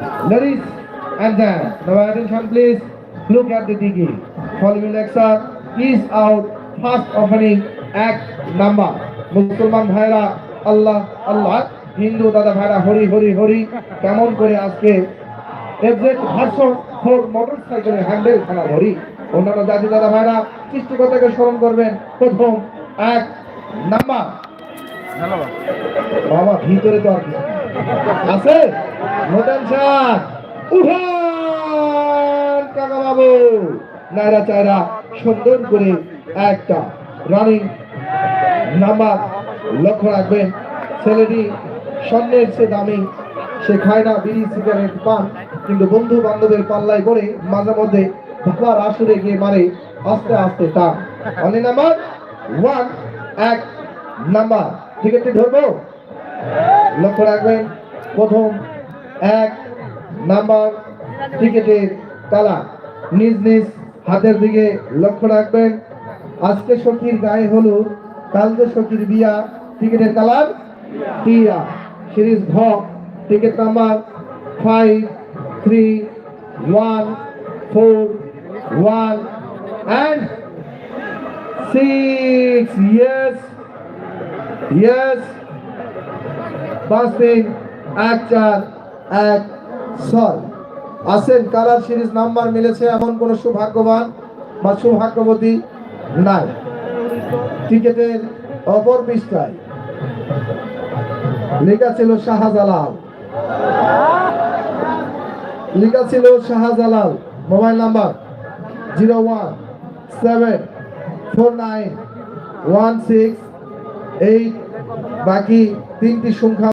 Ladies and gentlemen, now attention please. Look at the digi. Following lecture is out first opening act number. মুসলমান ভাইরা আল্লাহ আল্লাহ, হিন্দু দাদা ভাইরা হরি হরি হরি। কেমন করে আজকে এফজেড ভার্সন 4 মোটরসাইকেলের হ্যান্ডেল খেলা ধরি। অন্যান্য জাতি দাদা ভাইরা সৃষ্টিকর্তাকে স্মরণ করবেন। প্রথম এক নাম্বার। বাবা ভিতরে তো আর কিছু আছে। নতুন শাহ উঠান কাকা বাবু, নাইরা চাইরা সুন্দর করে একটা রানিং নাম্বার। লক্ষ্য রাখবেন, ছেলেটি স্বর্ণের সে দামি, সে খায় না বিড়ি সিগারেট পান, কিন্তু বন্ধু বান্ধবের পাল্লায় করে মাঝে মধ্যে ধোকার আসরে গিয়ে মারে আস্তে আস্তে টান। অনেক নাম্বার ওয়ান, এক নাম্বার। টিকিটটি ধরবো, লক্ষ্য রাখবেন। প্রথম এক নাম্বার টিকিটের কালার নিজ নিজ হাতের দিকে লক্ষ্য রাখবেন। আজকে সখীর গায়ে হলুদ, কালকে সখীর বিয়া, টিকিটের কালার টিয়া। সিরিজ ঘ, টিকিট নাম্বার 5314 and 6। yes পাঁচ তিন এক চার এক ছয়। আসেন, কালার সিরিজ নাম্বার মিলেছে এমন কোন সৌভাগ্যবান বা সৌভাগ্যবতী নাই। টিকেটের অপর পৃষ্ঠায় লেখা ছিল শাহজালাল, লেখা ছিল শাহজালাল। Mobile number 0174916 8। বাকি তিনটি সংখ্যা